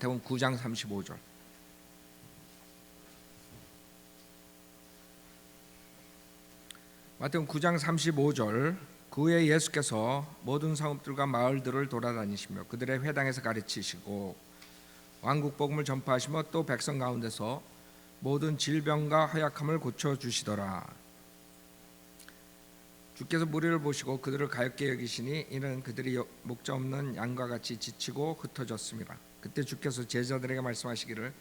마태복음 9장 35절. 마태복음 9장 35절. 그 후에 예수께서 모든 성읍들과 마을들을 돌아다니시며 그들의 회당에서 가르치시고 왕국 복음을 전파하시며 또 백성 가운데서 모든 질병과 허약함을 고쳐 주시더라. 주께서 무리를 보시고 그들을 가엾게 여기시니 이는 그들이 목자 없는 양과 같이 지치고 흩어졌습니다. 그때 주께서 제자들에게 말씀하시기를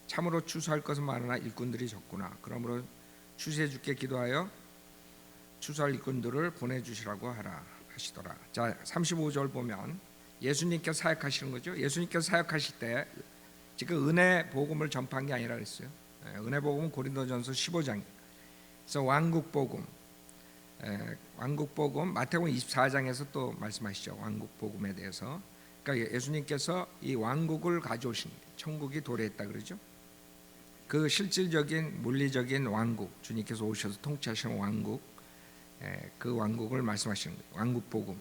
참으로 추수할 것은 많으나 일꾼들이 적구나. 그러므로 추수해 주께 기도하여 추수할 일꾼들을 보내주시라고 하라 하시더라. 자, 35절 보면 예수님께서 사역하시는 거죠. 예수님께서 사역하실 때 지금 은혜 복음을 전파한 게 아니라 그랬어요. 은혜 복음은 고린도전서 15장. 그래서 왕국 복음 마태복음 24장에서 또 말씀하시죠. 왕국 복음에 대해서. 그러니까 예수님께서 이 왕국을 가져오신, 천국이 도래했다 그러죠. 그 실질적인 물리적인 왕국, 주님께서 오셔서 통치하시는 왕국, 그 왕국을 말씀하시는 거예요. 왕국 복음.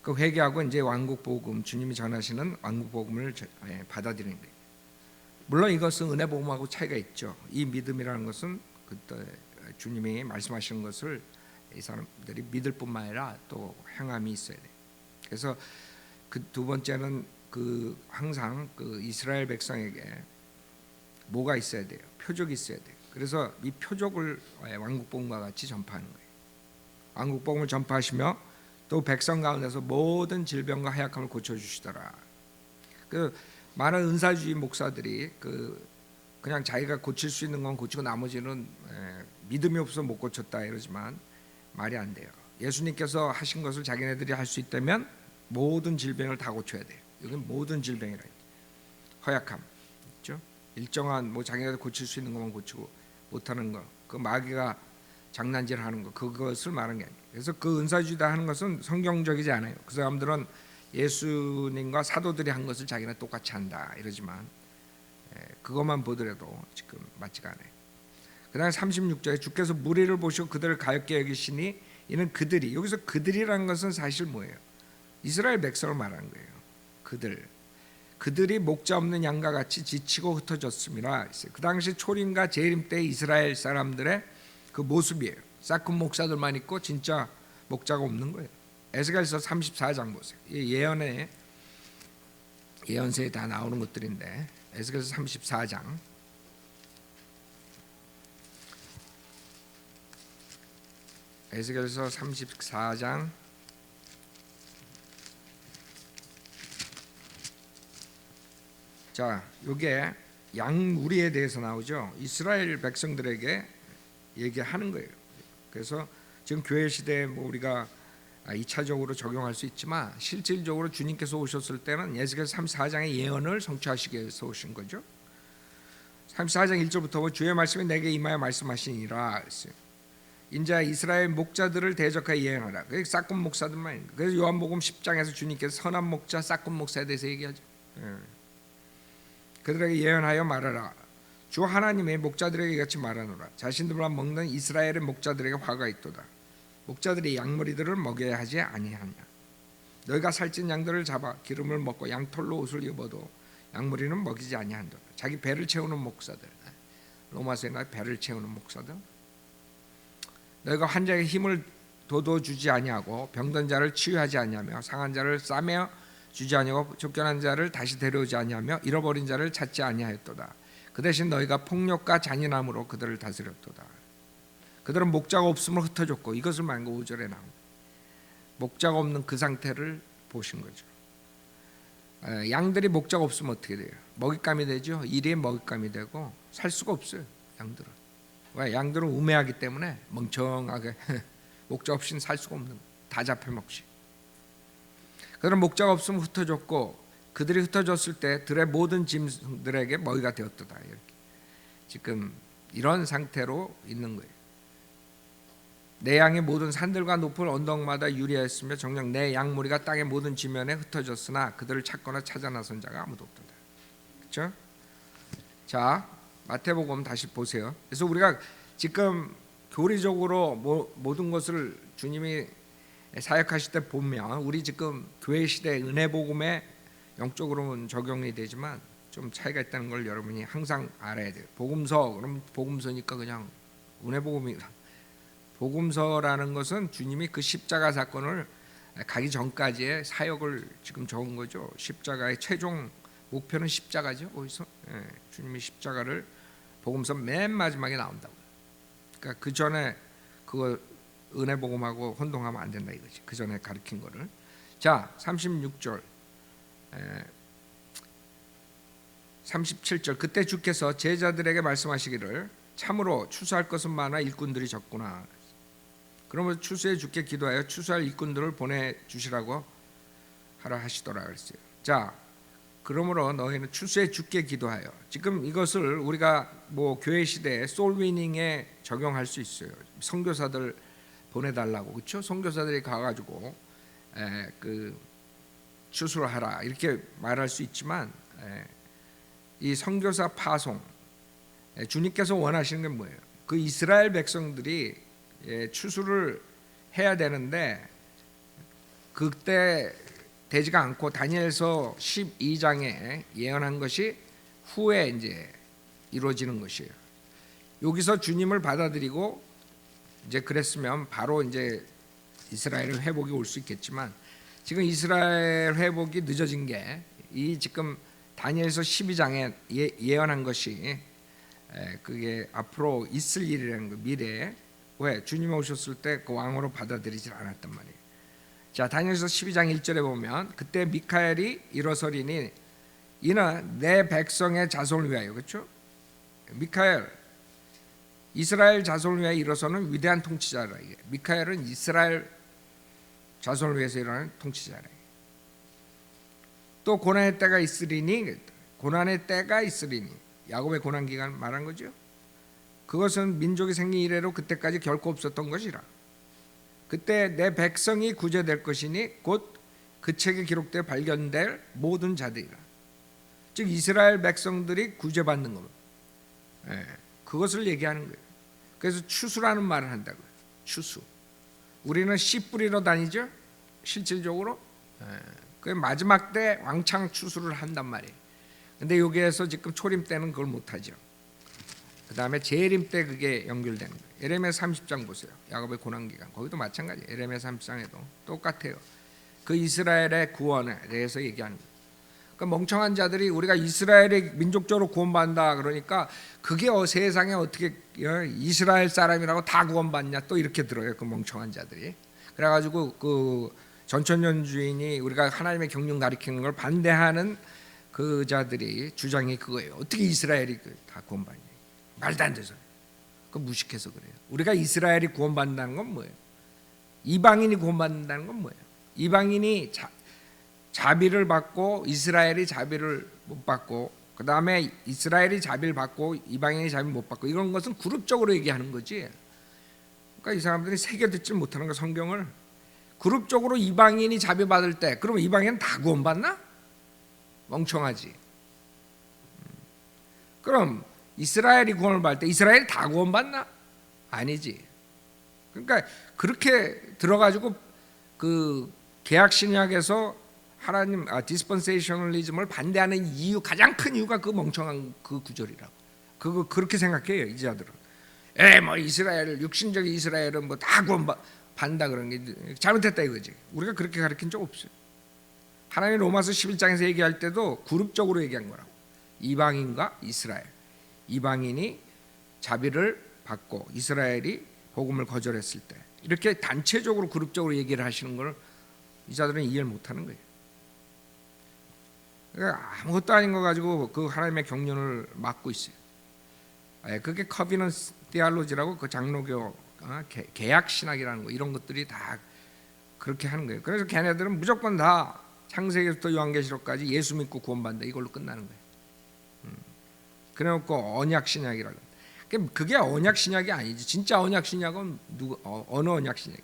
그 회개하고 이제 왕국 복음, 주님이 전하시는 왕국 복음을 받아들이는 거예요. 물론 이것은 은혜 복음하고 차이가 있죠. 이 믿음이라는 것은 그때 주님이 말씀하시는 것을 이 사람들이 믿을 뿐만 아니라 또 행함이 있어야 돼요. 그래서 그 두 번째는 그 항상 그 이스라엘 백성에게 뭐가 있어야 돼요? 표적이 있어야 돼요. 그래서 이 표적을 왕국 복음과 같이 전파하는 거예요. 왕국 복음을 전파하시며 또 백성 가운데서 모든 질병과 하약함을 고쳐 주시더라. 그 많은 은사주의 목사들이 그냥 자기가 고칠 수 있는 건 고치고 나머지는 믿음이 없어서 못 고쳤다 이러지만 말이 안 돼요. 예수님께서 하신 것을 자기네들이 할 수 있다면 모든 질병을 다 고쳐야 돼요. 여기는 모든 질병이라 허약함 있죠. 일정한 뭐 자기네들 고칠 수 있는 것만 고치고 못하는 거, 그 마귀가 장난질하는 거, 그것을 말하는 게 아니에요. 그래서 그 은사주의다 하는 것은 성경적이지 않아요. 그 사람들은 예수님과 사도들이 한 것을 자기는 똑같이 한다 이러지만 그것만 보더라도 지금 맞지가 않아요. 그 다음에 36절에 주께서 무리를 보시고 그들을 가엾게 여기시니 이는 그들이, 여기서 그들이라는 것은 사실 뭐예요? 이스라엘 백성을 말하는 거예요. 그들이 목자 없는 양과 같이 지치고 흩어졌습니다. 그 당시 초림과 재림 때 이스라엘 사람들의 그 모습이에요. 싹큰 목사들만 있고 진짜 목자가 없는 거예요. 에스겔서 34장 보세요. 예언서에 다 나오는 것들인데 에스겔서 34장 에스겔서 34장 자, 이게 양무리에 대해서 나오죠. 이스라엘 백성들에게 얘기하는 거예요. 그래서 지금 교회 시대에 뭐 우리가 2차적으로 적용할 수 있지만 실질적으로 주님께서 오셨을 때는 에스겔서 34장의 예언을 성취하시기 위해서 오신 거죠. 34장 1절부터 주의 말씀이 내게 임하여 말씀하시니라 했어요. 인자 이스라엘 목자들을 대적하여 예언하라. 그게 싹군 목사들만. 그래서 요한복음 10장에서 주님께서 선한 목자, 싹군 목사에 대해서 얘기하죠. 그들에게 예언하여 말하라. 주 하나님의 목자들에게 같이 말하노라. 자신들만 먹는 이스라엘의 목자들에게 화가 있도다. 목자들이 양머리들을 먹여야 하지 아니하냐. 너희가 살찐 양들을 잡아 기름을 먹고 양털로 옷을 입어도 양머리는 먹이지 아니한도다. 자기 배를 채우는 목사들, 로마서에 나 배를 채우는 목사들. 너희가 환자에게 힘을 돋워주지 아니하고 병든 자를 치유하지 아니하며 상한 자를 싸매어 주지 아니하고 쫓겨난 자를 다시 데려오지 아니하며 잃어버린 자를 찾지 아니하였도다. 그 대신 너희가 폭력과 잔인함으로 그들을 다스렸도다. 그들은 목자가 없음을 흩어졌고, 이것을 말한 거 5절에 나옵니다. 목자가 없는 그 상태를 보신 거죠. 양들이 목자가 없으면 어떻게 돼요? 먹잇감이 되죠. 일이 먹잇감이 되고 살 수가 없어요. 양들은. 왜? 양들은 우매하기 때문에 멍청하게 목자 없이는 살 수가 없는 거예요. 다 잡혀먹지. 그들은 목자가 없으면 흩어졌고 그들이 흩어졌을 때 들의 모든 짐승들에게 먹이가 되었도다. 이렇게 지금 이런 상태로 있는 거예요. 내 양의 모든 산들과 높은 언덕마다 유리하였으며 정녕 내 양무리가 땅의 모든 지면에 흩어졌으나 그들을 찾거나 찾아 나선 자가 아무도 없도다. 그렇죠? 자, 마태복음 다시 보세요. 그래서 우리가 지금 교리적으로 모든 것을 주님이 사역하실 때 보면 우리 지금 교회 시대 은혜 복음에 영적으로는 적용이 되지만 좀 차이가 있다는 걸 여러분이 항상 알아야 돼요. 복음서 그럼 복음서니까 그냥 은혜 복음이다. 복음서라는 것은 주님이 그 십자가 사건을 가기 전까지의 사역을 지금 적은 거죠. 십자가의 최종 목표는 십자가죠. 어디서 주님이 십자가를 복음서 맨 마지막에 나온다고. 그러니까 그 전에 그거 은혜 복음하고 혼동하면 안 된다 이거지. 그 전에 가르친 거를. 자, 36절, 37절. 그때 주께서 제자들에게 말씀하시기를 참으로 추수할 것은 많아 일꾼들이 적구나. 그러면 추수해 주께 기도하여 추수할 일꾼들을 보내 주시라고 하라 하시더라 그랬어요. 자, 그러므로 너희는 추수해 주께 기도하여. 지금 이것을 우리가 뭐 교회 시대에 솔위닝에 적용할 수 있어요. 선교사들 보내달라고, 그렇죠? 선교사들이 가가지고 그 추수를 하라 이렇게 말할 수 있지만 이 선교사 파송, 주님께서 원하시는 게 뭐예요? 그 이스라엘 백성들이 추수를 해야 되는데 그때 되지가 않고 다니엘서 12장에 예언한 것이 후에 이제 이루어지는 것이에요. 여기서 주님을 받아들이고 이제 그랬으면 바로 이제 이스라엘의 회복이 올 수 있겠지만 지금 이스라엘 회복이 늦어진 게 이 지금 다니엘서 12장에 예언한 것이 그게 앞으로 있을 일이라는 거, 미래에. 왜? 주님이 오셨을 때 그 왕으로 받아들이질 않았단 말이에요. 자, 다니엘서 12장 1절에 보면 그때 미카엘이 일어서리니 이는 내 백성의 자손을 위하여, 그렇죠? 미카엘, 이스라엘 자손을 위하여 일어서는 위대한 통치자라. 미카엘은 이스라엘 자손을 위해서 일어나는 통치자라. 또 고난의 때가 있으리니, 고난의 때가 있으리니, 야곱의 고난 기간 말한 거죠. 그것은 민족이 생긴 이래로 그때까지 결코 없었던 것이라. 그때 내 백성이 구제될 것이니 곧 그 책에 기록되어 발견될 모든 자들이라. 즉 이스라엘 백성들이 구제받는 겁니다. 그것을 얘기하는 거예요. 그래서 추수라는 말을 한다고요. 추수. 우리는 씨 뿌리러 다니죠. 실질적으로 그 마지막 때 왕창 추수를 한단 말이에요. 근데 여기에서 지금 초림 때는 그걸 못하죠. 그 다음에 재림 때 그게 연결되는 거예요. 에레미야 30장 보세요. 야곱의 고난기간 거기도 마찬가지예요. 에레미야 30장에도 똑같아요. 그 이스라엘의 구원에 대해서 얘기하는 거예요. 그러니까 멍청한 자들이 우리가 이스라엘의 민족적으로 구원받는다 그러니까 그게 세상에 어떻게 이스라엘 사람이라고 다 구원받냐 또 이렇게 들어요. 그 멍청한 자들이. 그래가지고 그 전천년주의인이 우리가 하나님의 경륜 가리키는 걸 반대하는 그 자들이 주장이 그거예요. 어떻게 이스라엘이 다 구원받냐. 말도 안 돼서. 그 무식해서 그래요. 우리가 이스라엘이 구원받는다는 건 뭐예요? 이방인이 구원받는다는 건 뭐예요? 이방인이 자비를 받고 이스라엘이 자비를 못 받고 그 다음에 이스라엘이 자비를 받고 이방인이 자비를 못 받고 이런 것은 그룹적으로 얘기하는 거지. 그러니까 이 사람들이 새겨 듣지 못하는 거 성경을. 그룹적으로 이방인이 자비 받을 때 그러면 이방인은 다 구원받나? 멍청하지. 그럼 이스라엘이 구원을 받을 때 이스라엘이 다 구원받나? 아니지. 그러니까 그렇게 들어가지고 그 개약 신약에서 하나님 디스펜세이셔널리즘을 반대하는 이유 가장 큰 이유가 그 멍청한 그 구절이라고. 그거 그렇게 생각해요 이 자들은. 뭐 이스라엘 육신적인 이스라엘은 뭐 다 구원받는다 그런 게 잘못했다 이거지. 우리가 그렇게 가르친 적 없어요. 하나님 로마서 11장에서 얘기할 때도 그룹적으로 얘기한 거라고. 이방인과 이스라엘. 이방인이 자비를 받고 이스라엘이 복음을 거절했을 때 이렇게 단체적으로 그룹적으로 얘기를 하시는 걸 이 자들은 이해를 못하는 거예요. 그러니까 아무것도 아닌 거 가지고 그 하나님의 경륜을 막고 있어요. 그게 커비넌스 디알로지라고 그 장로교 개약 신학이라는 거 이런 것들이 다 그렇게 하는 거예요. 그래서 걔네들은 무조건 다 창세기부터 요한계시록까지 예수 믿고 구원받는다 이걸로 끝나는 거예요. 그래놓고 언약 신약이라고. 그게 언약 신약이 아니지. 진짜 언약 신약은 어느 언약 신약?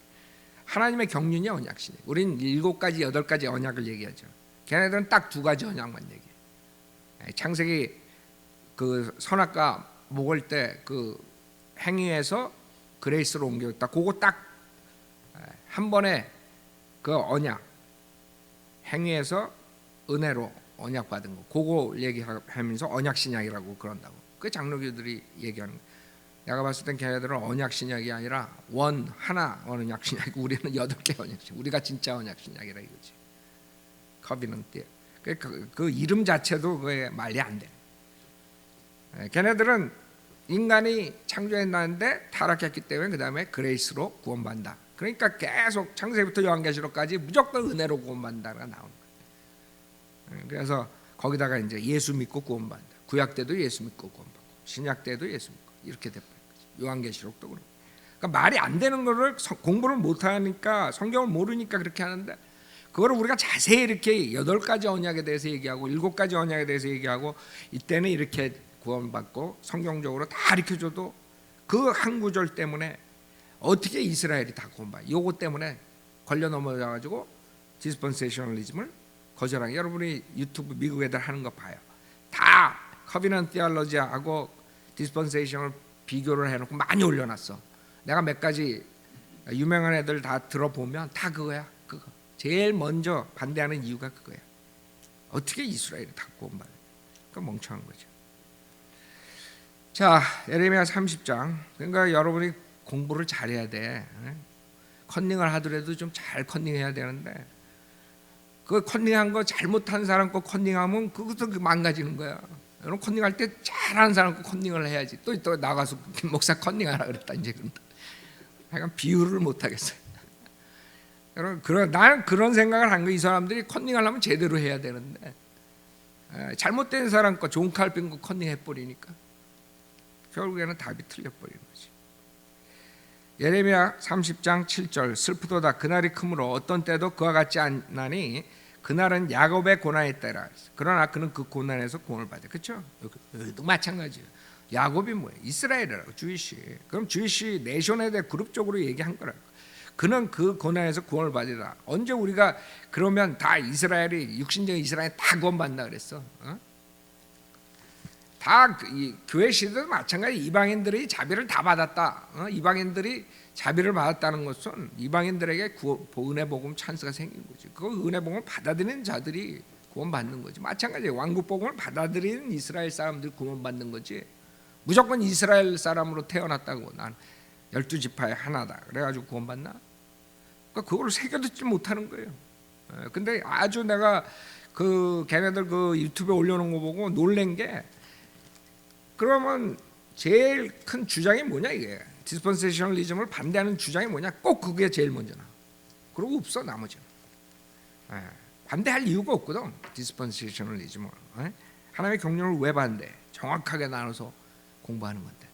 하나님의 경륜이 언약 신약. 우린 7가지 8가지 언약을 얘기하죠. 걔네들은 딱 2가지 언약만 얘기해. 창세기 그 선악과 먹을 때 그 행위에서 그레이스로 옮겼다. 그거 딱 한 번에 그 언약 행위에서 은혜로 언약 받은 거 그거 얘기하면서 언약 신약이라고 그런다고. 그 장로교들이 얘기하는 거예요. 내가 봤을 땐 걔네들은 언약 신약이 아니라 하나 언약 신약이고 우리는 8개 언약 신약. 우리가 진짜 언약 신약이라 이거지. 커비넌트. 그 이름 자체도 그게 말이 안 돼. 걔네들은 인간이 창조했는데 타락했기 때문에 그 다음에 그레이스로 구원받는다. 그러니까 계속 창세기부터 요한계시록까지 무조건 은혜로 구원받는다가 나오는 거예요. 그래서 거기다가 이제 예수 믿고 구원받는다. 구약 때도 예수 믿고 구원받고 신약 때도 예수 믿고 이렇게 돼버린 거지. 요한계시록도 그렇고. 그러니까 말이 안 되는 거를 공부를 못하니까 성경을 모르니까 그렇게 하는데 그거를 우리가 자세히 이렇게 8가지 언약에 대해서 얘기하고 7가지 언약에 대해서 얘기하고 이때는 이렇게 구원받고 성경적으로 다 가르쳐줘도 그 한 구절 때문에 어떻게 이스라엘이 다 구원받아? 요거 때문에 걸려 넘어져가지고 디스펜세셔널리즘을 거절하게. 여러분이 유튜브 미국 애들 하는 거 봐요. 다 커비넌트 디알로지하고 디스펜세셔널 비교를 해놓고 많이 올려놨어. 내가 몇 가지 유명한 애들 다 들어보면 다 그거야. 그거 제일 먼저 반대하는 이유가 그거야. 어떻게 이스라엘이 다 구원받아? 그 멍청한 거죠. 자, 예레미야 30장. 그러니까 여러분이 공부를 잘해야 돼. 컨닝을 하더라도 좀 잘 컨닝해야 되는데 그 컨닝한 거 잘못한 사람 거 컨닝하면 그것도 망가지는 거야. 여러분 컨닝할 때 잘하는 사람 거 컨닝을 해야지. 또 나가서 김 목사 컨닝하라 그랬다 이제 그런다. 약간 비유를 못 하겠어요. 여러분 나는 그런 생각을 한 거. 이 사람들이 컨닝하려면 제대로 해야 되는데 잘못된 사람 거 좋은 칼빈 거 컨닝해 버리니까 결국에는 답이 틀려 버리는 거지. 예레미야 30장 7절. 슬프도다 그날이 크므로 어떤 때도 그와 같지 않나니 그날은 야곱의 고난의 때라. 그러나 그는 그 고난에서 구원을 받아. 그렇죠? 또 마찬가지예요. 야곱이 뭐예요? 이스라엘이라고. 주이시. 그럼 주이시 내션에 대해 그룹적으로 얘기한 거라고. 그는 그 고난에서 구원을 받으라. 언제 우리가 그러면 다 이스라엘이 육신적 이스라엘 다 구원받는다 그랬어? 다 교회 시대도 마찬가지. 이방인들이 자비를 다 받았다. 이방인들이 자비를 받았다는 것은 이방인들에게 은혜 복음 찬스가 생긴 거지. 그 은혜 복음을 받아들이는 자들이 구원받는 거지. 마찬가지예요. 왕국 복음을 받아들이는 이스라엘 사람들이 구원받는 거지. 무조건 이스라엘 사람으로 태어났다고 난 12지파의 하나다 그래가지고 구원받나? 그러니까 그걸 새겨듣지 못하는 거예요. 근데 아주 내가 그 걔네들 그 유튜브에 올려놓은 거 보고 놀란 게, 그러면 제일 큰 주장이 뭐냐 이게. 디스펜세셔널리즘을 반대하는 주장이 뭐냐? 꼭 그게 제일 먼저나. 그러고 없어 나머지는. 반대할 이유가 없거든. 디스펜세셔널리즘을. 하나님의 경륜을 왜 반대? 정확하게 나눠서 공부하는 건데.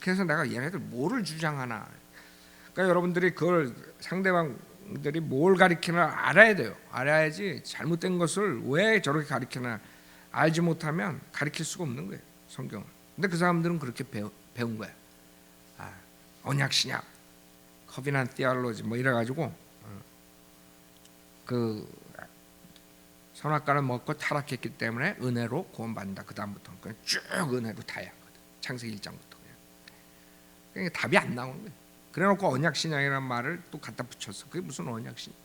그래서 내가 얘네들 뭐를 주장하나. 그러니까 여러분들이 그걸 상대방들이 뭘 가르치나 알아야 돼요. 알아야지 잘못된 것을 왜 저렇게 가르치나 알지 못하면 가르칠 수가 없는 거예요. 성경을. 근데 그 사람들은 그렇게 배운 거야. 언약 신약, 커비넌트 디알로지 뭐 이래가지고 그 선악과를 먹고 타락했기 때문에 은혜로 구원받는다. 그 다음부터는 그냥 쭉 은혜로 타야 하거든. 창세기 1장부터 그냥 답이 안 나오는 거예요. 그래놓고 언약 신약이라는 말을 또 갖다 붙였어. 그게 무슨 언약 신약?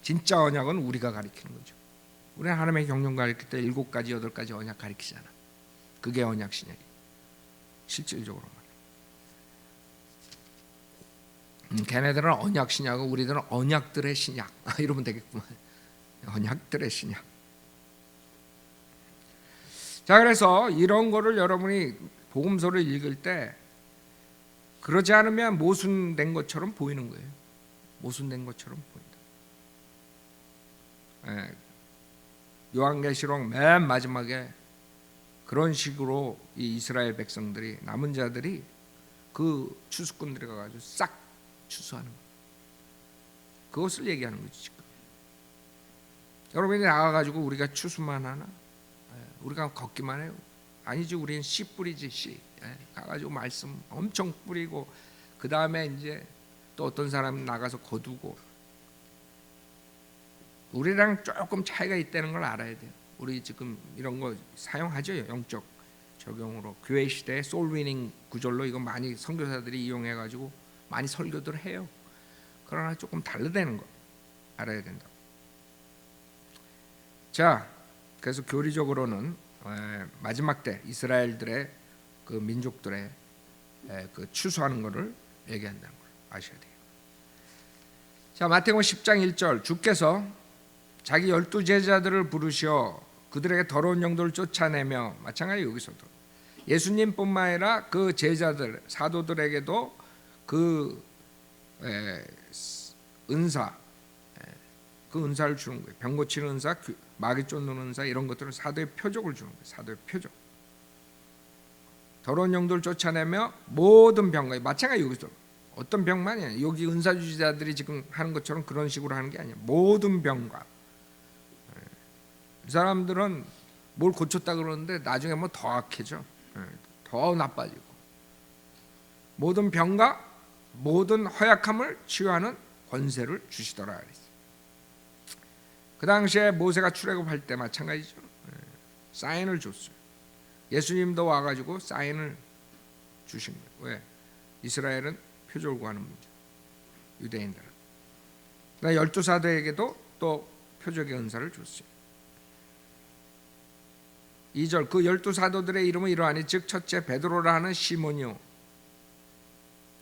진짜 언약은 우리가 가리키는 거죠. 우리는 하나님의 경륜 가리킬 때 7가지 8가지 언약 가리키잖아. 그게 언약 신약이 실질적으로 말이야. 걔네들은 언약 신약이고 우리들은 언약들의 신약 이러면 되겠구만. 언약들의 신약. 자, 그래서 이런 거를 여러분이 복음서를 읽을 때 그러지 않으면 모순된 것처럼 보이는 거예요. 모순된 것처럼 보인다. 요한계시록 맨 마지막에 그런 식으로 이 이스라엘 백성들이, 남은 자들이 그 추수꾼들이 가가지고 싹 추수하는 거예요. 그것을 얘기하는 거지 지금. 여러분이 나가가지고 우리가 추수만 하나? 우리가 걷기만 해요? 아니지. 우리는 씨 뿌리지. 씨 가가지고 말씀 엄청 뿌리고 그 다음에 이제 또 어떤 사람 나가서 거두고. 우리랑 조금 차이가 있다는 걸 알아야 돼요. 우리 지금 이런 거 사용하죠. 영적 적용으로. 교회 시대에 솔위닝 구절로 이거 많이 선교사들이 이용해가지고 많이 설교들을 해요. 그러나 조금 다르다는 거 알아야 된다. 자, 그래서 교리적으로는 마지막 때 이스라엘들의 그 민족들의 그 추수하는 것을 얘기한다는 걸 아셔야 돼요. 자, 마태복음 10장 1절, 주께서 자기 12 제자들을 부르시어 그들에게 더러운 영들을 쫓아내며, 마찬가지 여기서도 예수님뿐만 아니라 그 제자들 사도들에게도 그 은사, 그 은사를 주는 거예요. 병 고치는 은사, 마귀 쫓는 은사, 이런 것들은 사도의 표적을 주는 거예요. 사도의 표적. 더러운 영들을 쫓아내며 모든 병과, 마찬가지 여기서 어떤 병만이 아니에요. 여기 은사주자들이 지금 하는 것처럼 그런 식으로 하는 게 아니에요. 모든 병과. 이 사람들은 뭘 고쳤다 그러는데 나중에 뭐 더 악해져. 더 나빠지고. 모든 병과 모든 허약함을 치유하는 권세를 주시더라 그랬어요. 그 당시에 모세가 출애굽할 때 마찬가지죠. 사인을 줬어요. 예수님도 와가지고 사인을 주신 거예요. 왜? 이스라엘은 표적을 구하는 문제, 유대인들은. 그러나 12사도에게도 또 표적의 은사를 줬어요. 2절, 그 12사도들의 이름은 이러하니 즉 첫째 베드로라 하는 시몬이요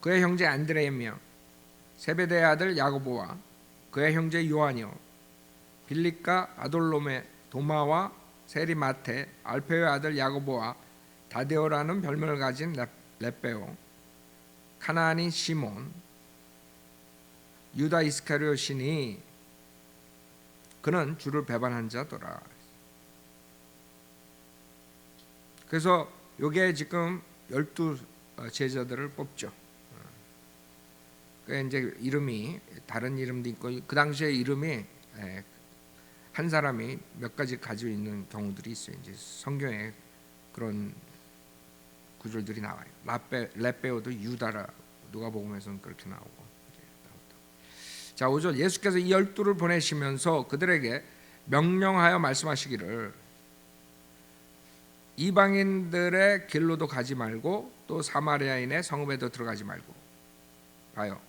그의 형제 안드레이며 세베대의 아들 야고보와 그의 형제 요한이요 빌립과 아돌로메 도마와 세리마테 알페오의 아들 야고보와 다데오라는 별명을 가진 렙베오 가나안인 시몬 유다 이스카리ot이니 그는 주를 배반한 자더라. 그래서 요게 지금 12 제자들을 뽑죠. 그 이제 이름이 다른 이름도 있고 그 당시에 이름이 한 사람이 몇 가지 가지고 있는 경우들이 있어요. 이제 성경에 그런 구절들이 나와요. 렙베오도 유다라 누가복음에서는 그렇게 나오고. 자, 5절, 예수께서 이 12를 보내시면서 그들에게 명령하여 말씀하시기를 이방인들의 길로도 가지 말고 또 사마리아인의 성읍에도 들어가지 말고. 봐요.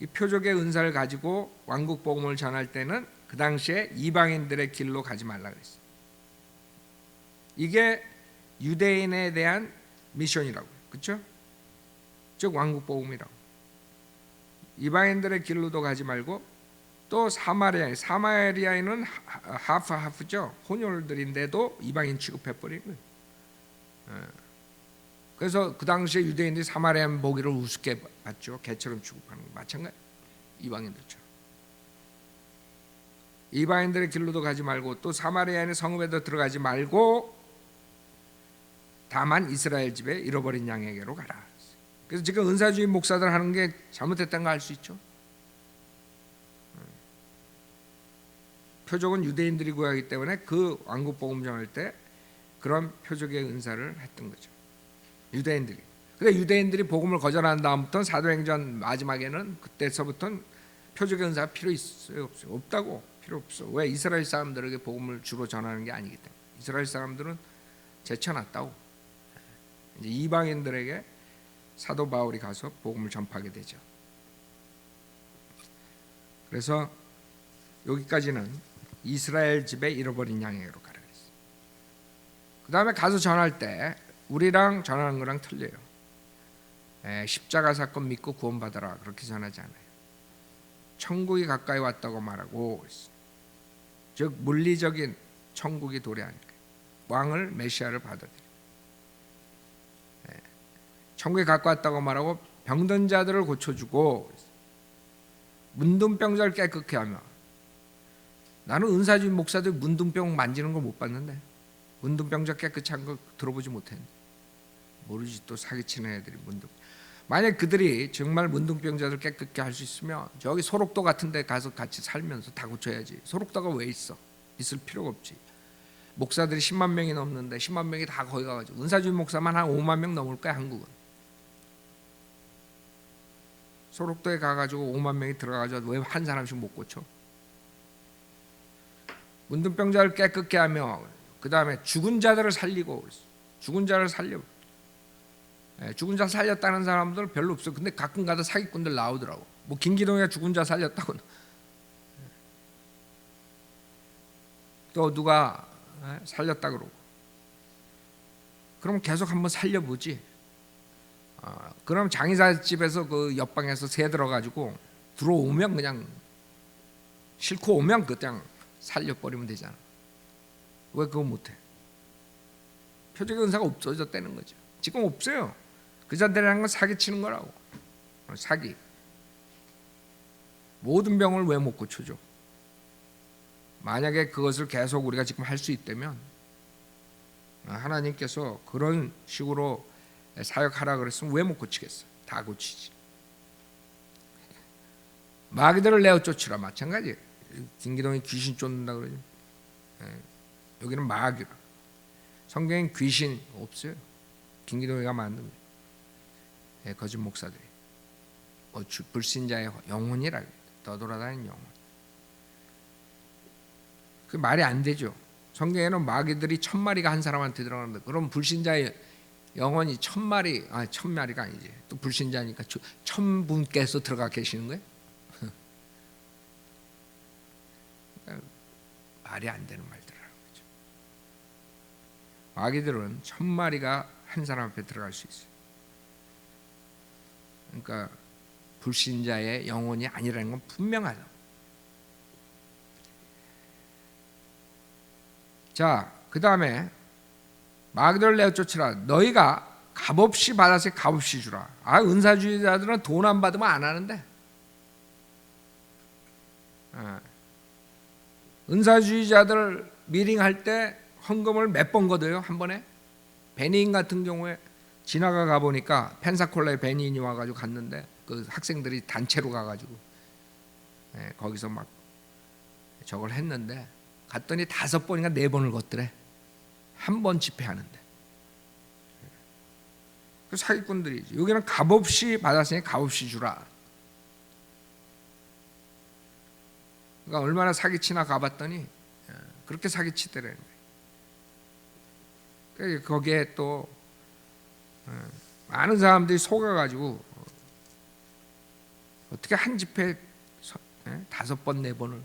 이 표적의 은사를 가지고 왕국 복음을 전할 때는 그 당시에 이방인들의 길로 가지 말라 그랬어요. 이게 유대인에 대한 미션이라고, 그렇죠? 즉 왕국 복음이라고. 이방인들의 길로도 가지 말고 또 사마리아인은 하프죠. 혼혈들인데도 이방인 취급해 버린 거예요. 그래서 그 당시에 유대인들이 사마리아인 보기를 우습게 봤죠. 개처럼 취급하는 거 마찬가지. 이방인들처럼. 이방인들의 길로도 가지 말고 또 사마리아인의 성읍에도 들어가지 말고 다만 이스라엘 집에 잃어버린 양에게로 가라. 그래서 지금 은사주의 목사들 하는 게 잘못됐다는 거 알 수 있죠. 표적은 유대인들이 구하기 때문에 그 왕국 복음 전할 때 그런 표적의 은사를 했던 거죠. 유대인들이. 근데 유대인들이 복음을 거절한 다음부터 사도행전 마지막에는 그때서부터는 표적의 은사가 필요 있어요, 없어요? 없다고. 필요 없어. 왜? 이스라엘 사람들에게 복음을 주로 전하는 게 아니기 때문에. 이스라엘 사람들은 제쳐놨다고. 이제 이방인들에게 사도 바울이 가서 복음을 전파하게 되죠. 그래서 여기까지는 이스라엘 집에 잃어버린 양에게로 가라 그랬어요. 그 다음에 가서 전할 때 우리랑 전하는 거랑 틀려요. 십자가 사건 믿고 구원받아라 그렇게 전하지 않아요. 천국이 가까이 왔다고 말하고 있어요. 즉 물리적인 천국이 도래하니까 왕을 메시아를 받아들여요. 천국에 가까이 왔다고 말하고 병든 자들을 고쳐주고 문둥병자를 깨끗게 하며. 나는 은사주의 목사들 문둥병 만지는 걸 못 봤는데 문둥병자 깨끗이 한 거 들어보지 못했는데 모르지 또 사기치는 애들이 문둥. 만약 그들이 정말 문둥병자들 깨끗게 할 수 있으면 저기 소록도 같은 데 가서 같이 살면서 다 고쳐야지. 소록도가 왜 있어? 있을 필요가 없지. 목사들이 10만 명이 넘는데 10만 명이 다 거기 가가지고 은사주의 목사만 한 5만 명 넘을 거야 한국은. 소록도에 가가지고 5만 명이 들어가가지고 왜 한 사람씩 못 고쳐? 문둥병자를 깨끗게 하며 그 다음에 죽은 자들을 살리고. 죽은 자를 살려. 죽은 자 살렸다는 사람들 별로 없어. 근데 가끔 가다 사기꾼들 나오더라고. 뭐 김기동이가 죽은 자 살렸다고. 또 누가 살렸다 그러고, 그럼 계속 한번 살려보지. 그럼 장의사 집에서 그 옆방에서 새 들어가지고 들어오면 그냥 싫고 오면 그냥 살려버리면 되잖아. 왜 그거 못해? 표적의 은사가 없어졌다는 거죠. 지금 없어요. 그 자들이라는 건 사기치는 거라고. 사기. 모든 병을 왜 못 고쳐줘? 만약에 그것을 계속 우리가 지금 할 수 있다면 하나님께서 그런 식으로 사역하라 그랬으면 왜 못 고치겠어? 다 고치지. 마귀들을 내어 쫓으라 마찬가지. 김기동이 귀신 쫓는다 그러죠. 여기는 마귀라. 성경엔 귀신 없어요. 김기동이가 만든 거짓 목사들이 불신자의 영혼이라 떠돌아다니는 영혼. 그 말이 안 되죠. 성경에는 마귀들이 1000마리가 한 사람한테 들어가는데, 그럼 불신자의 영혼이 1000마리, 1000마리가 아니지. 또 불신자니까 1000분께서 들어가 계시는 거예요. 말이 안 되는 말들이라는 거죠. 마귀들은 1000마리가 한 사람 앞에 들어갈 수 있어요. 그러니까 불신자의 영혼이 아니라는 건 분명하다. 자, 그 다음에 마귀들을 내어 쫓으라. 너희가 값없이 받아서 값없이 주라. 은사주의자들은 돈 안 받으면 안 하는데, 은사주의자들 미팅할 때 헌금을 몇 번 걷어요? 한 번에? 베니인 같은 경우에 지나가 보니까 펜사콜라에 베니인이 와가지고 갔는데, 그 학생들이 단체로 가가지고 거기서 막 저걸 했는데, 갔더니 5번인가 4번을 걷더래. 한 번 집회하는데. 그 사기꾼들이지. 여기는 값없이 받았으니 값없이 주라. 그러니까 얼마나 사기치나 가봤더니 그렇게 사기치더라는 거예요. 거기에 또 많은 사람들이 속아가지고 어떻게 한 집회 5번 4번을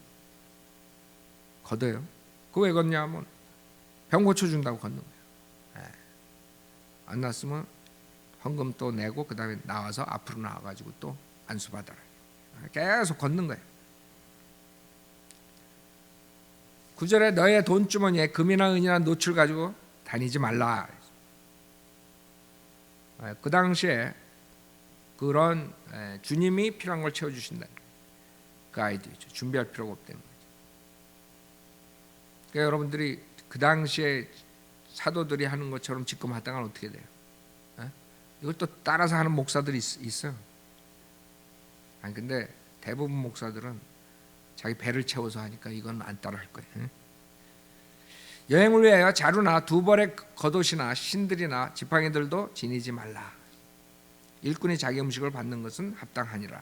걷어요. 그거 왜 걷냐면 병 고쳐준다고 걷는 거예요. 안 났으면 헌금 또 내고 그 다음에 나와서 앞으로 나와가지고 또 안수 받아라. 계속 걷는 거예요. 9절에 너의 돈주머니에 금이나 은이나 노출 가지고 다니지 말라. 그 당시에 그런 주님이 필요한 걸 채워주신다. 그 아이디어죠. 준비할 필요가 없다는 거죠. 그러니까 여러분들이 그 당시에 사도들이 하는 것처럼 지금 하다가 어떻게 돼요? 이걸 또 따라서 하는 목사들이 있어요. 근데 대부분 목사들은 자기 배를 채워서 하니까 이건 안 따라 할 거예요. 여행을 위하여 자루나 2벌의 겉옷이나 신들이나 지팡이들도 지니지 말라. 일꾼이 자기 음식을 받는 것은 합당하니라.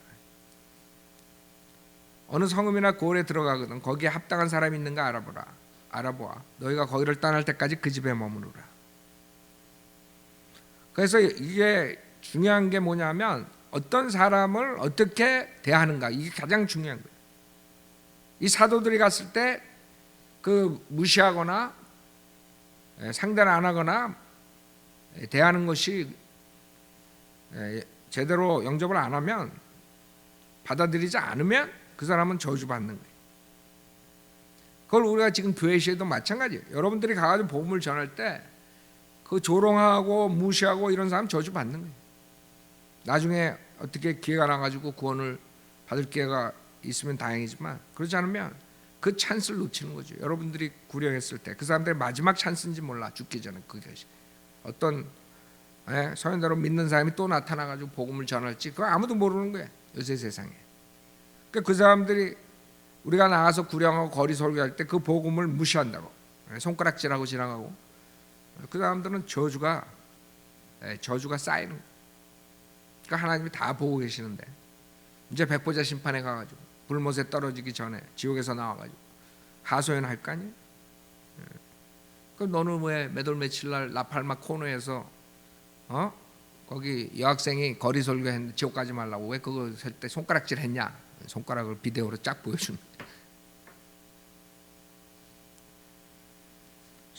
어느 성읍이나 고을에 들어가거든 거기에 합당한 사람이 있는가 알아보아. 너희가 거기를 떠날 때까지 그 집에 머무르라. 그래서 이게 중요한 게 뭐냐면 어떤 사람을 어떻게 대하는가, 이게 가장 중요한 거예요. 이 사도들이 갔을 때 그 무시하거나 상대를 안 하거나 대하는 것이 제대로 영접을 안 하면, 받아들이지 않으면 그 사람은 저주받는 거예요. 그걸 우리가 지금 교회 시에도 마찬가지예요. 여러분들이 가가지고 복음을 전할 때 그 조롱하고 무시하고 이런 사람 저주받는 거예요. 나중에 어떻게 기회가 나가지고 구원을 받을 기회가 있으면 다행이지만, 그렇지 않으면 그 찬스를 놓치는 거죠. 여러분들이 구령했을 때 그 사람들의 마지막 찬스인지 몰라. 죽기 전에 그것이 어떤 서현대로 믿는 사람이 또 나타나가지고 복음을 전할지 그거 아무도 모르는 거예요. 요새 세상에. 그러니까 그 사람들이 우리가 나가서 구령하고 거리 설교할 때 그 복음을 무시한다고 손가락질하고 지나가고, 그 사람들은 저주가 쌓이는 거예요. 그러니까 하나님이 다 보고 계시는데 이제 백보자 심판에 가가지고 불못에 떨어지기 전에 지옥에서 나와가지고 하소연 할 거 아니에요. 그 너는 왜 매돌 며칠 날 라팔마 코너에서 거기 여학생이 거리 설교했는데 지옥 가지 말라고 왜 그거 할 때 손가락질 했냐? 손가락을 비데오로 쫙 보여주는.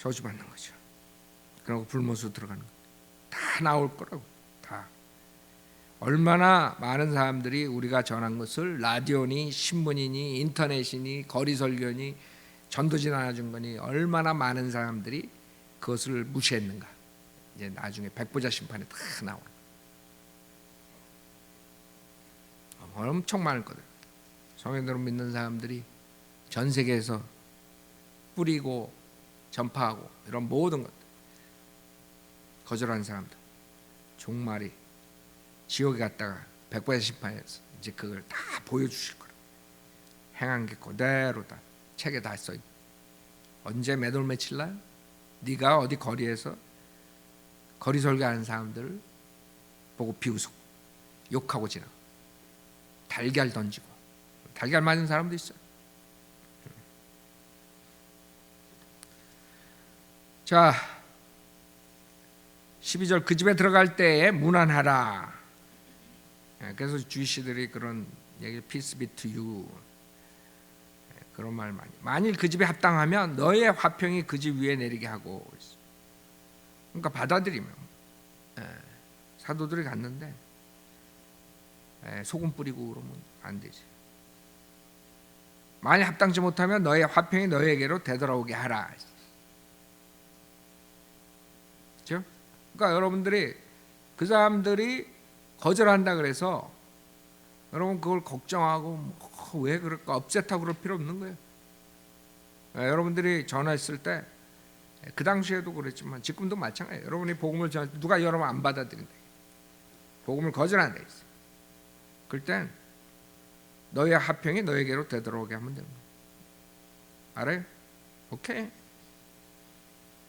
저주받는 거죠. 그리고 불못으로 들어가는 거. 다 나올 거라고. 다. 얼마나 많은 사람들이 우리가 전한 것을 라디오니 신문이니 인터넷이니 거리설교니 전도진 하나 준 거니 얼마나 많은 사람들이 그것을 무시했는가. 이제 나중에 백보자 심판에 다 나오는 엄청 많을 거다. 성경대로 믿는 사람들이 전 세계에서 뿌리고 전파하고 이런 모든 것들 거절하는 사람들 종말이 지옥에 갔다가 백보자 심판에서 이제 그걸 다 보여주실 거라. 행한 게 그대로 다 책에 다 써 있고 언제 매돌매칠 날 네가 어디 거리에서 거리 설교하는 사람들을 보고 비웃고 욕하고 지나가 달걀 던지고 달걀 맞은 사람도 있어요. 자 12절 그 집에 들어갈 때에 문안하라. 그래서 주이시들이 그런 얘기 peace be to you 그런 말 많이. 만일 그 집에 합당하면 너의 화평이 그 집 위에 내리게 하고. 그러니까 받아들이면 사도들이 갔는데 소금 뿌리고 그러면 안 되지. 만일 합당치 못하면 너의 화평이 너에게로 되돌아오게 하라. 그렇죠? 그러니까 여러분들이 그 사람들이 거절한다 그래서 여러분 그걸 걱정하고 왜 그럴까 업셋하고 그럴 필요 없는 거예요. 여러분들이 전화했을 때 그 당시에도 그랬지만 지금도 마찬가지예요. 여러분이 복음을 전할 때 누가 여러분 안 받아들인다. 복음을 거절한다 했어요. 그럴 땐 너의 화평이 너에게로 되돌아오게 하면 되는 거예요. 알아요? 오케이.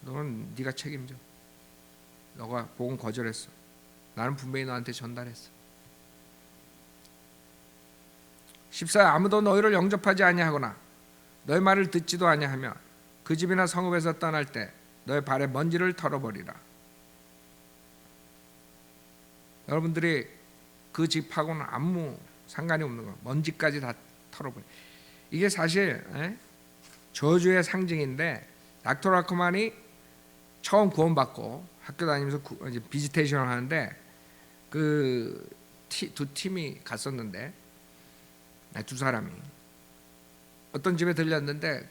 너는 네가 책임져. 너가 복음 거절했어. 나는 분명히 너한테 전달했어. 14 아무도 너희를 영접하지 아니하거나 너희 말을 듣지도 아니하며 그 집이나 성읍에서 떠날 때 너의 발에 먼지를 털어버리라. 여러분들이 그 집하고는 아무 상관이 없는 거. 먼지까지 다 털어버려. 이게 사실 저주의 상징인데 닥터 라크만이 처음 구원받고 학교 다니면서 이제 비지테이션을 하는데 그 두 팀이 갔었는데 두 사람이 어떤 집에 들렸는데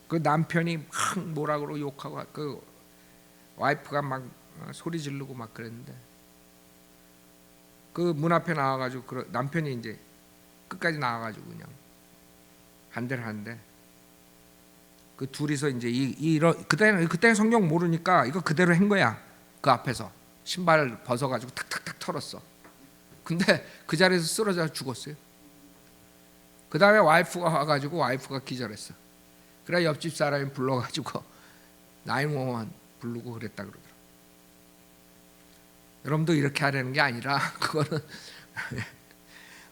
그 남편이 막 뭐라 그러고 욕하고 그 와이프가 막 소리 지르고 막 그랬는데 그 문 앞에 나와가지고 그 남편이 이제 끝까지 나와가지고 그냥 반대를 하는데 그 둘이서 이제 그때는 성경 모르니까 이거 그대로 한 거야. 그 앞에서 신발을 벗어가지고 탁탁탁 털었어. 근데 그 자리에서 쓰러져 죽었어요. 그 다음에 와이프가 와가지고 와이프가 기절했어. 그래 옆집 사람이 불러가지고 911 부르고 그랬다 그러더라고. 여러분도 이렇게 하려는 게 아니라 그거는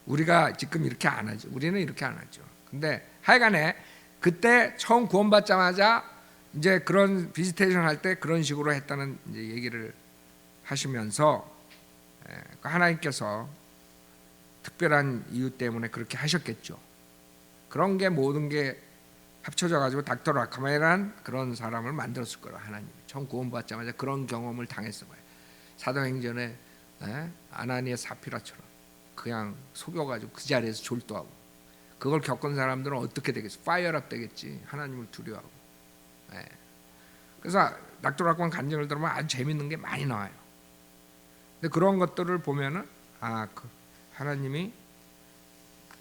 우리가 지금 이렇게 안 하죠. 우리는 이렇게 안 하죠. 근데 하여간에 그때 처음 구원받자마자 이제 그런 비지테이션 할 때 그런 식으로 했다는 이제 얘기를 하시면서 하나님께서 특별한 이유 때문에 그렇게 하셨겠죠. 그런 게 모든 게 합쳐져 가지고 닥터 라카만이란 그런 사람을 만들었을 거라. 하나님이 처음 구원받자마자 그런 경험을 당했어 봐요. 사도행전에 아나니아 사피라처럼 그냥 속여가지고 그 자리에서 졸도하고 그걸 겪은 사람들은 어떻게 되겠어? 파이어랍 되겠지. 하나님을 두려워하고. 그래서 닥터 라카만 간증을 들으면 아주 재밌는 게 많이 나와요. 근데 그런 것들을 보면은 그 하나님이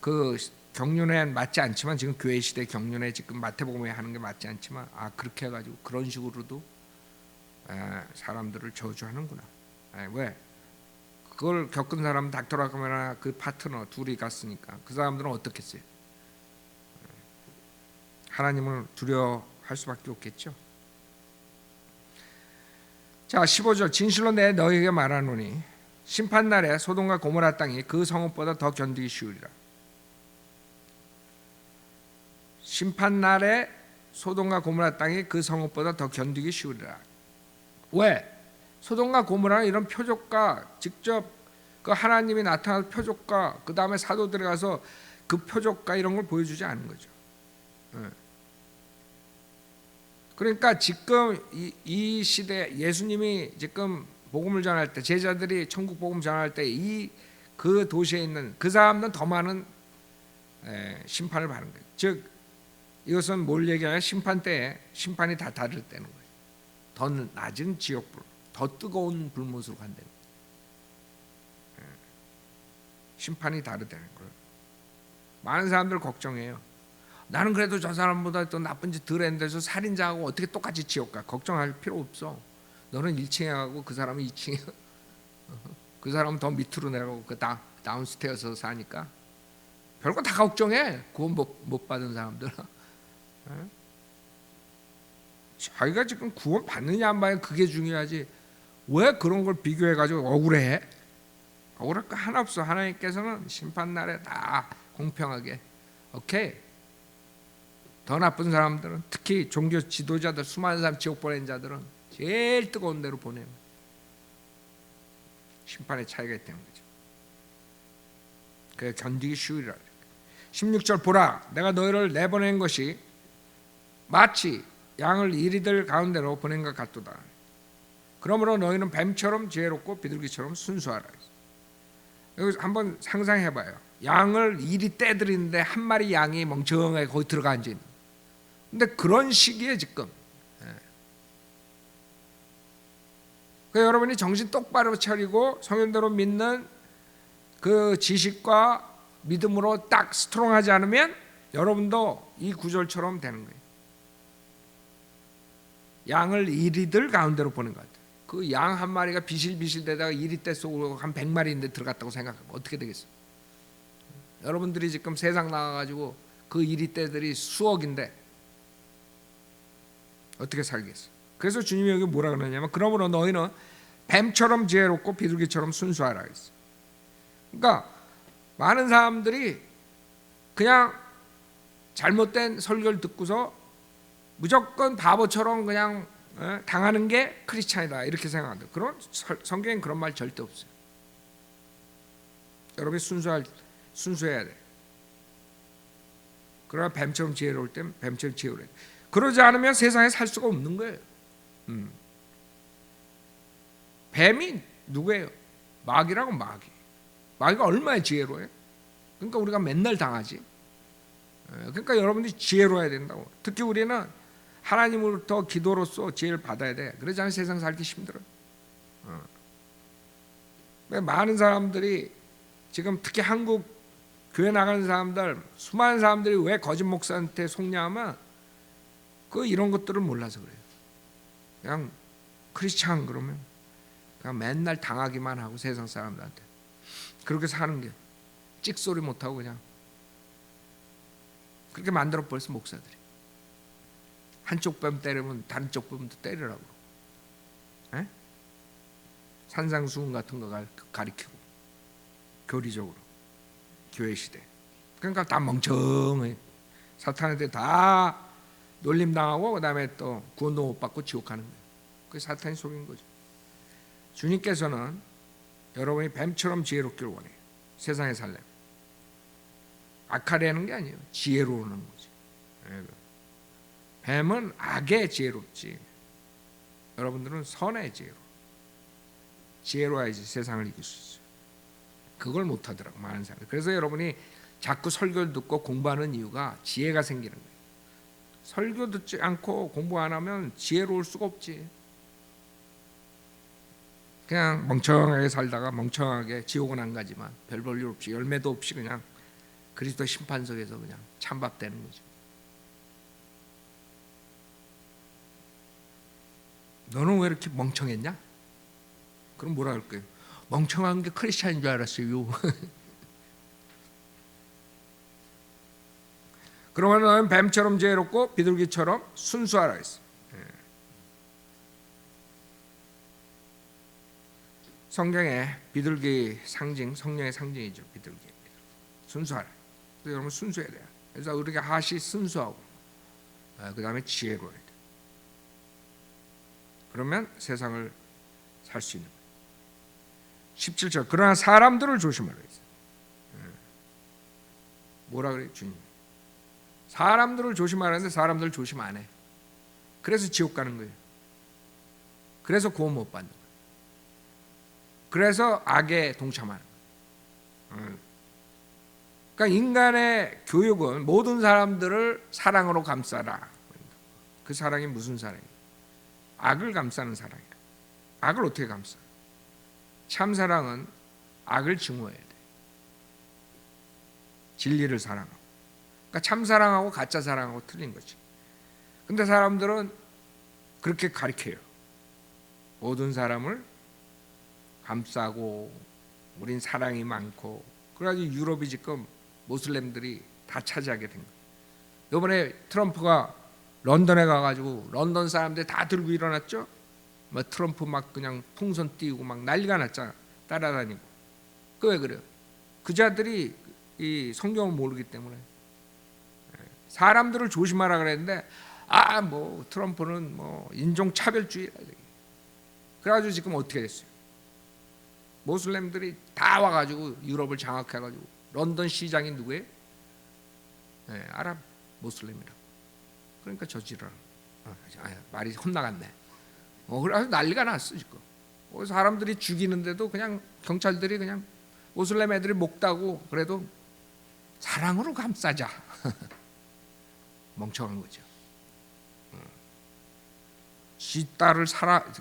그 경륜에 맞지 않지만 지금 교회 시대 경륜에 지금 마태복음에 하는 게 맞지 않지만 그렇게 해가지고 그런 식으로도 사람들을 저주하는구나. 왜? 그걸 겪은 사람은 닥터 라카만이나 그 파트너 둘이 갔으니까 그 사람들은 어떻게 했어요? 하나님을 두려워할 수밖에 없겠죠. 자 15절 진실로 내 너희에게 말하노니 심판날에 소돔과 고모라 땅이 그 성읍보다 더 견디기 쉬우리라. 심판날에 소돔과 고모라 땅이 그 성읍보다 더 견디기 쉬우리라. 왜? 소돔과 고모라는 이런 표적과 직접 그 하나님이 나타날 표적과 그 다음에 사도들이 가서 그 표적과 이런 걸 보여주지 않은 거죠. 그러니까 지금 이 시대 예수님이 지금 복음을 전할 때 제자들이 천국 복음 전할 때 그 도시에 있는 그 사람들은 더 많은 심판을 받는 거예요. 즉 이것은 뭘 얘기하냐? 심판 때에 심판이 다 다를 때는 거예요. 더 낮은 지옥불, 더 뜨거운 불못으로 간다는 거예요. 심판이 다르다는 거예요. 많은 사람들 걱정해요. 나는 그래도 저 사람보다 더 나쁜 짓 덜 했는데서 살인자하고 어떻게 똑같이 지옥 가? 걱정할 필요 없어. 너는 1층에 가고 그 사람은 2층에 그 사람은 더 밑으로 내려가고 그 다운스테어에서 사니까 별거 다 걱정해. 구원 못 받은 사람들은. 자기가 지금 구원 받느냐 안 받느냐 그게 중요하지. 왜 그런 걸 비교해가지고 억울해? 억울할 거 하나 없어. 하나님께서는 심판날에 다 공평하게 오케이. 더 나쁜 사람들은 특히 종교 지도자들 수많은 사람 지옥 보낸 자들은 제일 뜨거운 데로 보내는 심판의 차이가 있다는 거죠. 그게 견디기 쉬우리라. 16절 보라 내가 너희를 내보낸 것이 마치 양을 이리들 가운데로 보낸 것 같도다. 그러므로 너희는 뱀처럼 지혜롭고 비둘기처럼 순수하라. 여기 한번 상상해봐요. 양을 이리 떼들이는데 한 마리 양이 멍청하게 거기 들어가 앉아 있는. 근데 그런 시기에 지금 그러니까 여러분이 정신 똑바로 차리고 성현대로 믿는 그 지식과 믿음으로 딱 스트롱하지 않으면 여러분도 이 구절처럼 되는 거예요. 양을 이리들 가운데로 보는 것 같아요. 그 양 한 마리가 비실비실대다가 이리떼 속으로 한 100마리인데 들어갔다고 생각하면 어떻게 되겠어요? 여러분들이 지금 세상 나가가지고 그 이리떼들이 수억인데 어떻게 살겠어요? 그래서 주님이 여기 뭐라 그러냐면 그러므로 너희는 뱀처럼 지혜롭고 비둘기처럼 순수하라 했어요. 그러니까 많은 사람들이 그냥 잘못된 설교를 듣고서 무조건 바보처럼 그냥 당하는 게 크리스찬이다 이렇게 생각한다. 그런 성경엔 그런 말 절대 없어요. 여러분이 순수해야 돼. 그러나 뱀처럼 지혜로울 땐 뱀처럼 지혜로워야 돼. 그러지 않으면 세상에 살 수가 없는 거예요. 뱀이 누구예요? 마귀라고. 마귀가 얼마나 지혜로워요? 그러니까 우리가 맨날 당하지. 그러니까 여러분들이 지혜로워야 된다고. 특히 우리는 하나님으로부터 기도로서 지혜를 받아야 돼. 그러지 않으면 세상 살기 힘들어. 많은 사람들이 지금 특히 한국 교회 나가는 사람들 수많은 사람들이 왜 거짓 목사한테 속냐면 그 이런 것들을 몰라서 그래요. 그냥 크리스찬 그러면 그냥 맨날 당하기만 하고 세상 사람들한테 그렇게 사는 게 찍소리 못하고 그냥 그렇게 만들어 버렸어. 목사들이 한쪽 뱀 때리면 다른 쪽 뱀도 때리라고 그러고 산상수훈 같은 거 가리키고 교리적으로 교회 시대 그러니까 다 멍청해. 사탄한테 다 놀림당하고 그 다음에 또 구원도 못 받고 지옥 가는 거예요. 그게 사탄이 속인 거죠. 주님께서는 여러분이 뱀처럼 지혜롭기를 원해요. 세상에 살려면 악하려는 게 아니에요. 지혜로우는 거지. 뱀은 악에 지혜롭지 여러분들은 선에 지혜로워야지 세상을 이길 수 있어요. 그걸 못하더라고 많은 사람들. 그래서 여러분이 자꾸 설교를 듣고 공부하는 이유가 지혜가 생기는 거예요. 설교 듣지 않고 공부 안 하면 지혜로울 수가 없지. 그냥 멍청하게 살다가 멍청하게 지옥은 안 가지만 별 볼 일 없이 열매도 없이 그냥 그리스도 심판석에서 그냥 찬밥되는 거죠. 너는 왜 이렇게 멍청했냐? 그럼 뭐라 할 거예요? 멍청한 게 크리스찬인 줄 알았어요. 그러면 너는 뱀처럼 지혜롭고 비둘기처럼 순수하라 했어. 성경에 비둘기 상징, 성령의 상징이죠. 비둘기. 순수하라. 그래서 여러분 순수해야 돼요. 그래서 우리가 하시 순수하고 그 다음에 지혜로워야 돼. 그러면 세상을 살 수 있는 거예요. 17절 그러나 사람들을 조심하라 했어요. 뭐라 그래 주님? 사람들을 조심하라는데 사람들 조심 안 해. 그래서 지옥 가는 거예요. 그래서 구원 못 받는 거예요. 그래서 악에 동참하는 거예요. 그러니까 인간의 교육은 모든 사람들을 사랑으로 감싸라. 그 사랑이 무슨 사랑이에요? 악을 감싸는 사랑이에요. 악을 어떻게 감싸? 참 사랑은 악을 증오해야 돼. 진리를 사랑하고. 그러니까 참 사랑하고 가짜 사랑하고 틀린 거지. 근데 사람들은 그렇게 가르쳐요. 모든 사람을 감싸고 우린 사랑이 많고. 그래가지고 유럽이 지금 모슬렘들이 다 차지하게 된 거예요. 이번에 트럼프가 런던에 가가지고 런던 사람들 다 들고 일어났죠. 뭐 트럼프 막 그냥 풍선 띄우고 막 난리가 났잖아. 따라다니고. 그 왜 그래요? 그 자들이 이 성경을 모르기 때문에. 사람들을 조심하라 그랬는데 뭐 트럼프는 뭐 인종차별주의라. 그래가지고 지금 어떻게 됐어요? 모슬렘들이 다 와가지고 유럽을 장악해가지고 런던 시장이 누구예요? 아랍 모슬렘이라고. 그러니까 저지랄. 말이 혼나갔네. 그래서 난리가 났어 지금. 사람들이 죽이는데도 그냥 경찰들이 그냥 모슬렘 애들이 목다고 그래도 사랑으로 감싸자. 멍청한 거죠. 지 딸을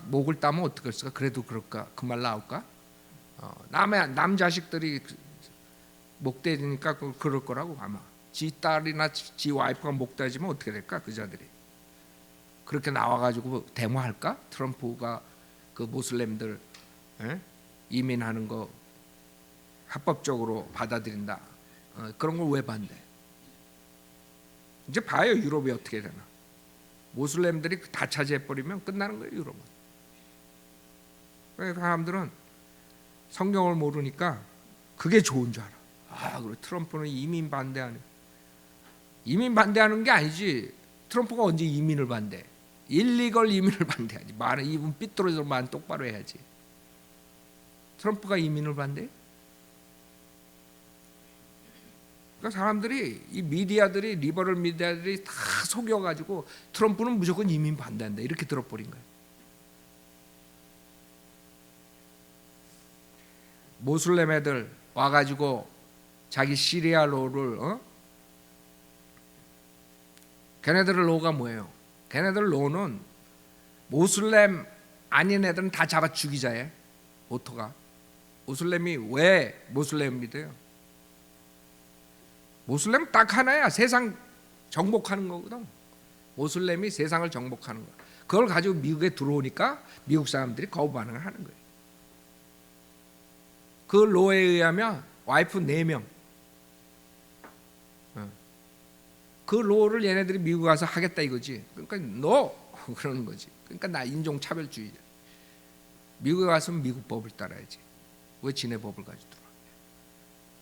목을 따면 어떡할까? 그래도 그럴까? 그 말 나올까? 남 자식들이 목대니까 그럴 거라고 아마. 지 딸이나 지 와이프가 목대지면 어떻게 될까? 그 자들이 그렇게 나와가지고 데모할까? 트럼프가 그 모슬렘들 이민하는 거 합법적으로 받아들인다. 그런 걸 왜 반대? 이제 봐요 유럽이 어떻게 되나. 모슬렘들이 다 차지해버리면 끝나는 거예요 유럽은. 그러니까 사람들은 성경을 모르니까 그게 좋은 줄 알아. 그리고 트럼프는 이민 반대하는. 이민 반대하는 게 아니지. 트럼프가 언제 이민을 반대? 일리걸 이민을 반대하지. 말은 이분 삐뚤어져서 말 똑바로 해야지. 트럼프가 이민을 반대? 그러니까 사람들이 이 미디어들이 리버럴 미디어들이 다 속여가지고 트럼프는 무조건 이민 반대한다 이렇게 들어버린 거예요. 모슬렘 애들 와가지고 자기 시리아 로를 걔네들 로가 뭐예요? 걔네들 로는 모슬렘 아닌 애들은 다 잡아 죽이자에 모토가. 모슬렘이 왜 모슬렘 믿어요? 모슬렘 딱 하나야. 세상 정복하는 거거든. 모슬렘이 세상을 정복하는 거야. 그걸 가지고 미국에 들어오니까 미국 사람들이 거부 반응을 하는 거예요. 그 로에 의하면 와이프 4명. 그 로를 얘네들이 미국 가서 하겠다 이거지. 그러니까 너 그러는 거지. 그러니까 나 인종차별주의자. 미국에 가서는 미국 법을 따라야지. 왜 지네 법을 가지고 들어와?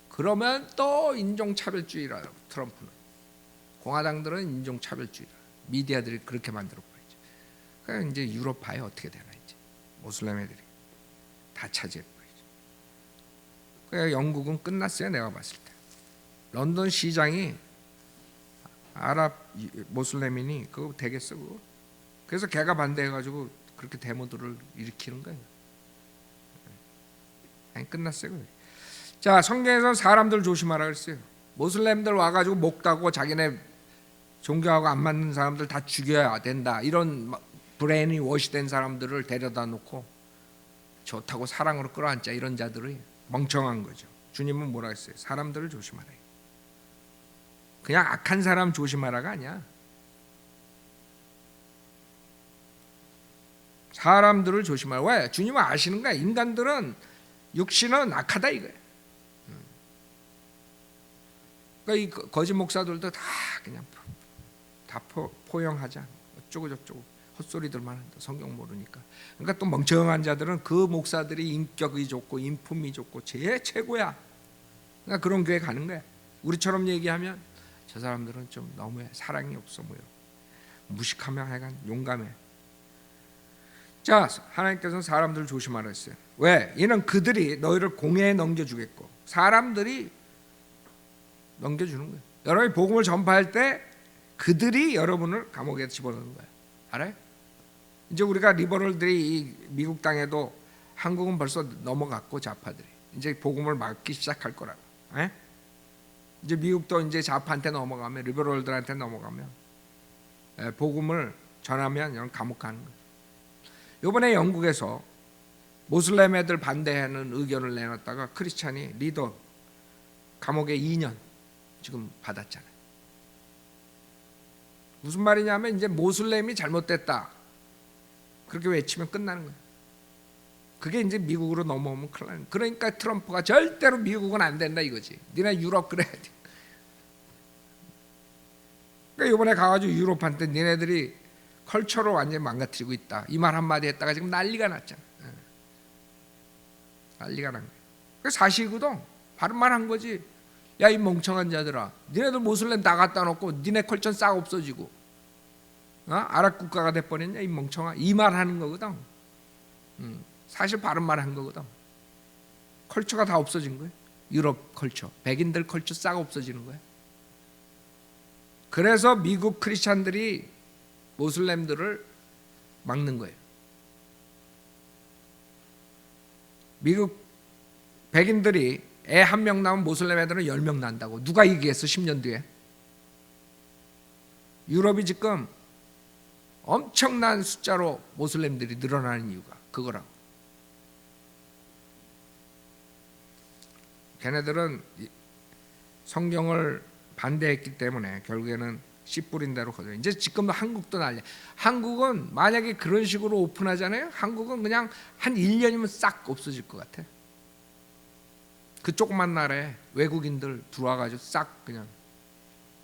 그러면 또 인종차별주의라고. 트럼프는. 공화당들은 인종차별주의라. 미디어들이 그렇게 만들어버리죠. 그러니까 이제 유럽 봐요 어떻게 되나. 이제 모슬렘 애들이 다 차지해버리죠. 그러니까 영국은 끝났어요 내가 봤을 때. 런던 시장이 아랍 모슬렘이니 그거 되겠어 그거. 그래서 걔가 반대해가지고 그렇게 데모들을 일으키는 거예요. 아니 끝났어요. 자 성경에서 사람들 조심하라 그랬어요. 모슬렘들 와가지고 목다고 자기네 종교하고 안 맞는 사람들 다 죽여야 된다. 이런 브레인이 워시된 사람들을 데려다 놓고 좋다고 사랑으로 끌어안자 이런 자들이 멍청한 거죠. 주님은 뭐라 했어요? 사람들을 조심하라. 그냥 악한 사람 조심하라가 아니야. 사람들을 조심하라. 왜? 주님은 아시는 거야. 인간들은 육신은 악하다 이거야. 그러니까 이 거짓 목사들도 다 그냥 다 포용하자. 어쩌고 저쩌고 헛소리들만 한다. 성경 모르니까. 그러니까 또 멍청한 자들은 그 목사들이 인격이 좋고 인품이 좋고 제일 최고야. 그러니까 그런 교회 가는 거야. 우리처럼 얘기하면 저 사람들은 좀 너무해. 사랑이 없어 보여. 무식하며 하여간 용감해. 자 하나님께서는 사람들을 조심하라 했어요. 왜? 이는 그들이 너희를 공회에 넘겨주겠고. 사람들이 넘겨주는 거예요. 여러분이 복음을 전파할 때 그들이 여러분을 감옥에 집어넣는 거예요. 알아요? 이제 우리가 리버럴들이 이 미국 땅에도 한국은 벌써 넘어갔고 좌파들이 이제 복음을 막기 시작할 거라고. 에? 이제 미국도 이제 좌파한테 넘어가면 리버럴들한테 넘어가면 복음을 전하면 이런 감옥 가는 거예요. 이번에 영국에서 모슬렘 애들 반대하는 의견을 내놨다가 크리스찬이 리더 감옥에 2년 지금 받았잖아요. 무슨 말이냐면 이제 모슬렘이 잘못됐다 그렇게 외치면 끝나는 거예요. 그게 이제 미국으로 넘어오면 큰일 나는 거예요. 그러니까 트럼프가 절대로 미국은 안 된다 이거지. 니네 유럽 그래야 돼. 그러니까 이번에 가가지고 유럽한테 니네들이 컬처로 완전히 망가뜨리고 있다 이 말 한마디 했다가 지금 난리가 났잖아. 난리가 난 거예요. 그 사실이거든. 바른 말 한 거지. 야 이 멍청한 자들아, 니네들 모슬렘 다 갖다 놓고 니네 컬처는 싹 없어지고 아랍 국가가 돼버렸냐 이 멍청아. 이 말 하는 거거든. 사실 바른 말 한 거거든. 컬처가 다 없어진 거예요. 유럽 컬처, 백인들 컬처 싹 없어지는 거예요. 그래서 미국 크리스찬들이 모슬렘들을 막는 거예요. 미국 백인들이 애 한 명 낳으면 모슬렘 애들은 10명 난다고. 누가 얘기했어 10년 뒤에. 유럽이 지금 엄청난 숫자로 모슬렘들이 늘어나는 이유가 그거라고. 걔네들은 성경을 반대했기 때문에 결국에는 씨 뿌린 대로 거둬요. 이제 지금도 한국도 난리. 한국은 만약에 그런 식으로 오픈하잖아요. 한국은 그냥 한 1년이면 싹 없어질 것 같아. 그 조그만 나라에 외국인들 들어와가지고 싹 그냥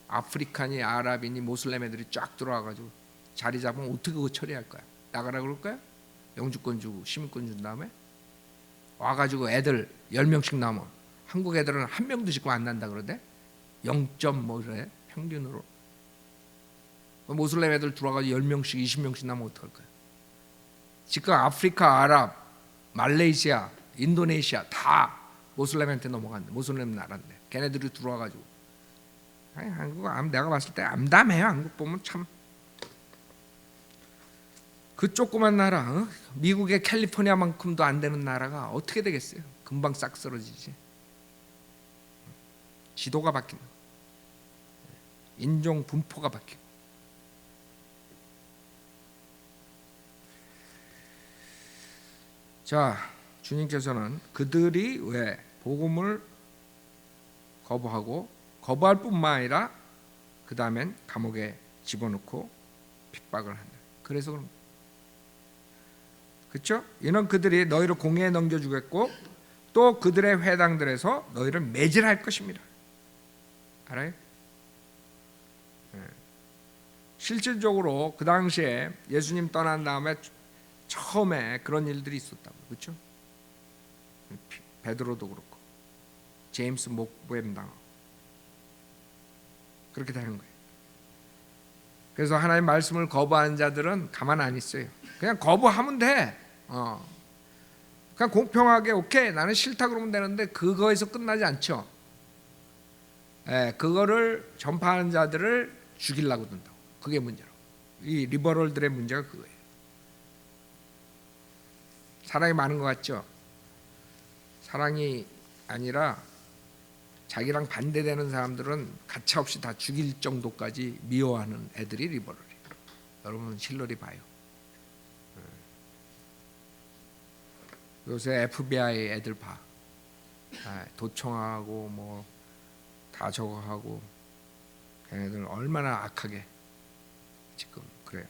아프리카니 아랍이니 모슬렘 애들이 쫙 들어와가지고 자리 잡으면 어떻게 그거 처리할 거야? 나가라 그럴 거야? 영주권 주고 시민권 준 다음에 와가지고 애들 10명씩 남아. 한국 애들은 한 명도 지금 안 난다 그러대. 0점 뭐래 평균으로. 모슬렘 애들 들어와가지고 10명씩 20명씩 나면 어떡할 거야? 지금 아프리카, 아랍, 말레이시아, 인도네시아 다 모슬렘한테 넘어간대. 모슬렘 나라인데 걔네들이 들어와가지고 한국 내가 봤을 때 암담해요. 한국 보면 참 그 조그만 나라 미국의 캘리포니아만큼도 안 되는 나라가 어떻게 되겠어요? 금방 싹 쓰러지지. 지도가 바뀐다. 인종 분포가 바뀌고. 자, 주님께서는 그들이 왜 복음을 거부하고 거부할 뿐만 아니라 그 다음엔 감옥에 집어넣고 핍박을 한다. 그래서 그런 거예요. 그렇죠? 이는 그들이 너희를 공회에 넘겨주겠고 또 그들의 회당들에서 너희를 매질할 것입니다. 알아요? 실질적으로 그 당시에 예수님 떠난 다음에 처음에 그런 일들이 있었다고. 그렇죠? 베드로도 그렇고 제임스 목부엠 당하고 그렇게 되는 거예요. 그래서 하나님의 말씀을 거부한 자들은 가만 안 있어요. 그냥 거부하면 돼. 그냥 공평하게 오케이 나는 싫다 그러면 되는데 그거에서 끝나지 않죠. 그거를 전파하는 자들을 죽이려고 든다고. 그게 문제라고. 이 리버럴들의 문제가 그거예요. 사랑이 많은 것 같죠? 사랑이 아니라 자기랑 반대되는 사람들은 가차없이 다 죽일 정도까지 미워하는 애들이 리버럴이에요. 여러분 힐러리 봐요. 요새 FBI 애들 봐. 도청하고 뭐 다 저거 하고 걔네들 얼마나 악하게 지금 그래요.